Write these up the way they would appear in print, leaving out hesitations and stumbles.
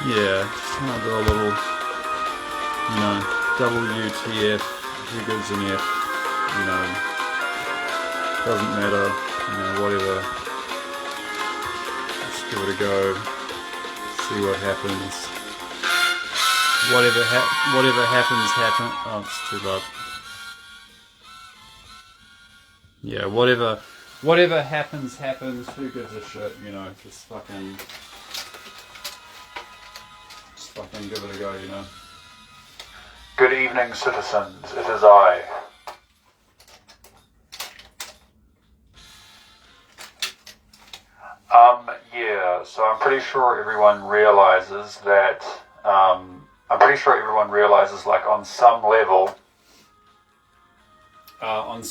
Yeah, I'll do a little, WTF, who gives an F, doesn't matter, whatever. Let's give it a go, see what happens. Whatever happens, happen. Oh, it's too loud. Yeah, whatever happens, who gives a shit, just fucking give it a go, Good evening, citizens. It is I. So I'm pretty sure everyone realizes that, like, on some level, when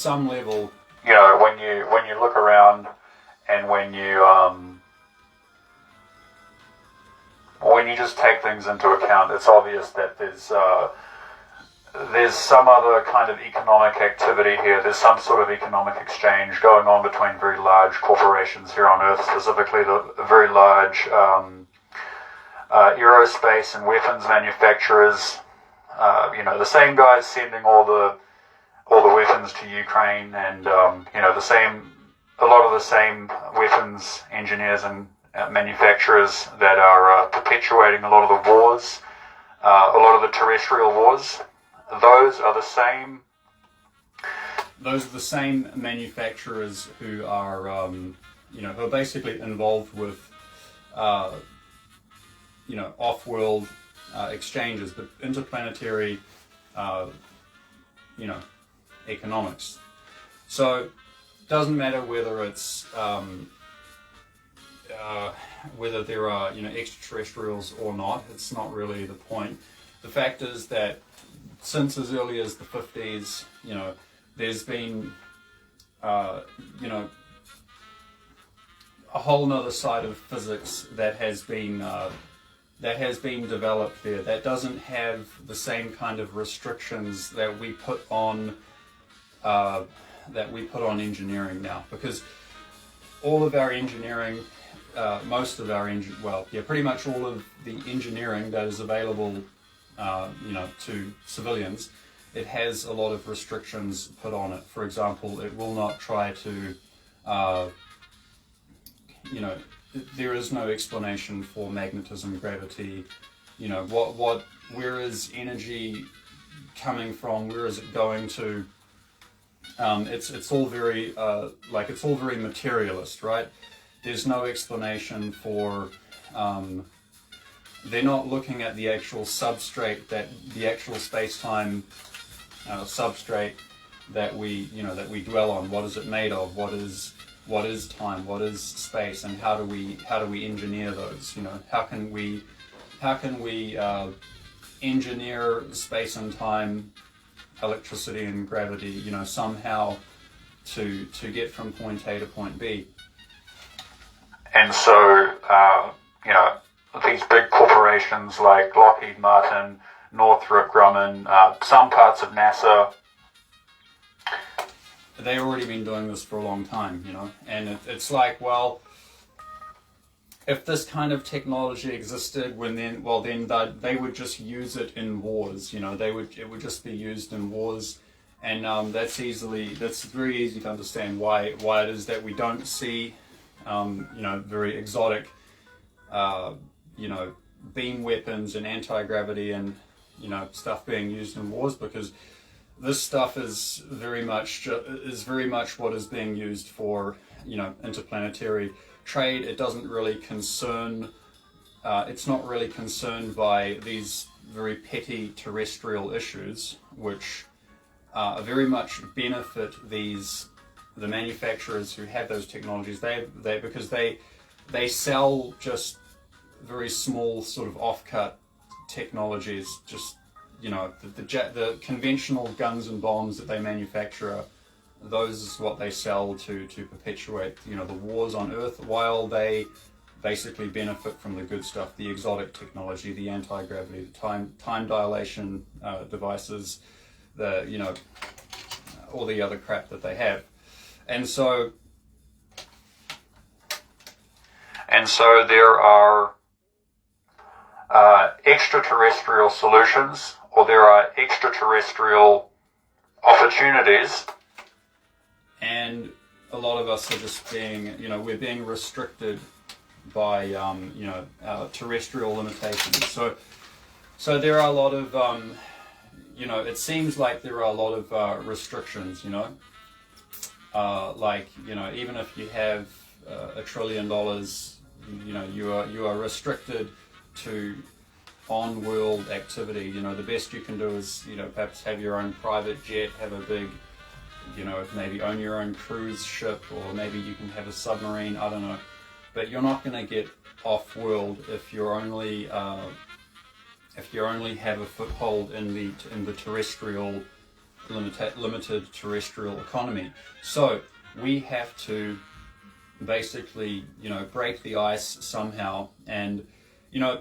you look around and when you just take things into account, it's obvious that there's some other kind of economic activity here. There's some sort of economic exchange going on between very large corporations here on Earth, specifically the very large aerospace and weapons manufacturers. The same guys sending all the weapons to Ukraine, and a lot of the same weapons engineers and manufacturers that are perpetuating a lot of the wars, a lot of the terrestrial wars. Those are the same manufacturers who are, who are basically involved with, off-world exchanges, but interplanetary, economics. So it doesn't matter whether it's whether there are extraterrestrials or not. It's not really the point. The fact is that since as early as the 50s, there's been a whole nother side of physics that has been developed there that doesn't have the same kind of restrictions that we put on engineering now, because all of our engineering, pretty much all of the engineering that is available, to civilians, it has a lot of restrictions put on it. For example, it will not try to, there is no explanation for magnetism, gravity, where is energy coming from, where is it going to? It's all very materialist, right? There's no explanation for, they're not looking at the actual substrate, the actual space-time substrate that we dwell on. What is it made of? What is time? What is space? And how do we engineer those? How can we engineer space and time, electricity and gravity, somehow to get from point A to point B. And so, these big corporations like Lockheed Martin, Northrop Grumman, some parts of NASA, they've already been doing this for a long time, and it's like, well, if this kind of technology existed, then they would just use it in wars. It would just be used in wars, and that's very easy to understand why it is that we don't see, very exotic, beam weapons and anti-gravity and stuff being used in wars, because this stuff is very much what is being used for interplanetary trade. It doesn't really concern. It's not really concerned by these very petty terrestrial issues, which very much benefit the manufacturers who have those technologies. Because they sell just very small sort of off-cut technologies, just the conventional guns and bombs that they manufacture. Those is what they sell to perpetuate the wars on Earth, while they basically benefit from the good stuff, the exotic technology, the anti-gravity, the time dilation devices, all the other crap that they have. And so there are extraterrestrial solutions, or there are extraterrestrial opportunities. And a lot of us are just being, we're being restricted by, terrestrial limitations. So there are a lot of, it seems like there are a lot of restrictions, even if you have $1 trillion, you are restricted to on-world activity. The best you can do is, perhaps have your own private jet, have a big, maybe own your own cruise ship, or maybe you can have a submarine, I don't know. But you're not going to get off-world if you're only have a foothold in the terrestrial limited terrestrial economy. So we have to basically, break the ice somehow. And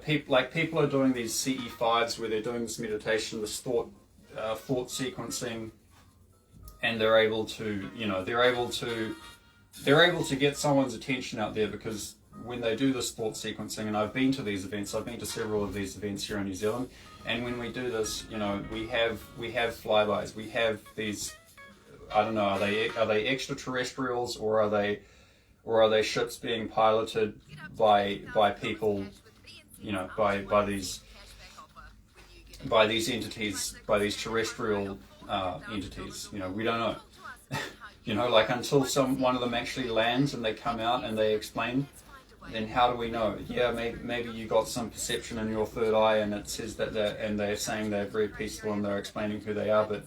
people are doing these CE5s where they're doing this meditation, this thought sequencing, and they're able to get someone's attention out there, because when they do this thought sequencing, and I've been to these events, I've been to several of these events here in New Zealand, and when we do this, we have flybys, we have these, I don't know, are they extraterrestrials, or are they ships being piloted by people, by these entities, by these terrestrial entities? We don't know. Until one of them actually lands and they come out and they explain, then how do we know? Yeah, maybe you got some perception in your third eye, and it says that they're saying they're very peaceful and they're explaining who they are, but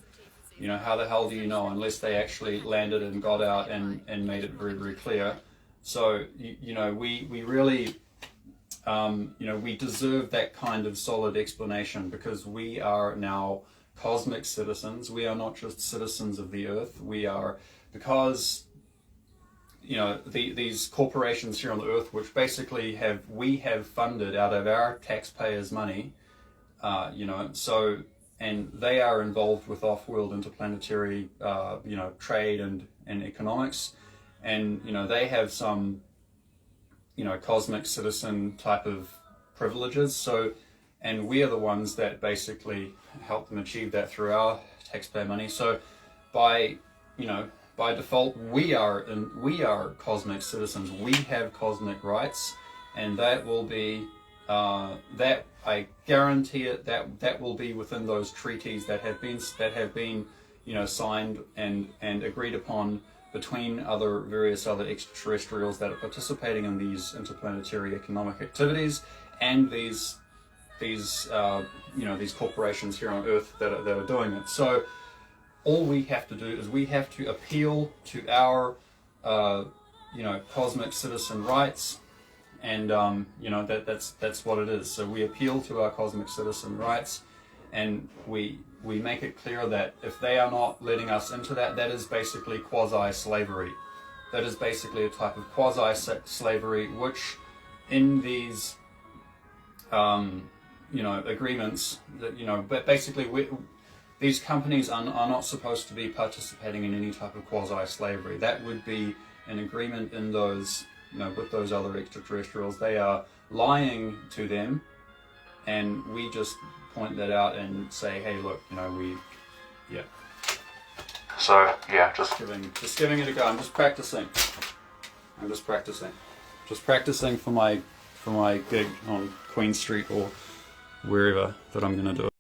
how the hell do you know unless they actually landed and got out and made it very, very clear? So we really we deserve that kind of solid explanation, because we are now cosmic citizens. We are not just citizens of the earth. We are, because these corporations here on the earth, which basically we have funded out of our taxpayers' money, and they are involved with off-world interplanetary trade and economics, and they have some cosmic citizen type of privileges. So, and we are the ones that basically help them achieve that through our taxpayer money. So by default, we are cosmic citizens. We have cosmic rights, and that will be that, I guarantee it, that will be within those treaties that have been signed and agreed upon between various other extraterrestrials that are participating in these interplanetary economic activities, and these corporations here on Earth that are doing it. So all we have to do is we have to appeal to our cosmic citizen rights, and that's what it is. So we appeal to our cosmic citizen rights, and we make it clear that if they are not letting us into that is basically quasi-slavery. That is basically a type of quasi-slavery, which in these agreements that but basically these companies are not supposed to be participating in any type of quasi-slavery. That would be an agreement in those, with those other extraterrestrials. They are lying to them, and we just point that out and say, hey, look, So yeah, just giving it a go. I'm just practicing for my gig on Queen Street or wherever that I'm going to do it.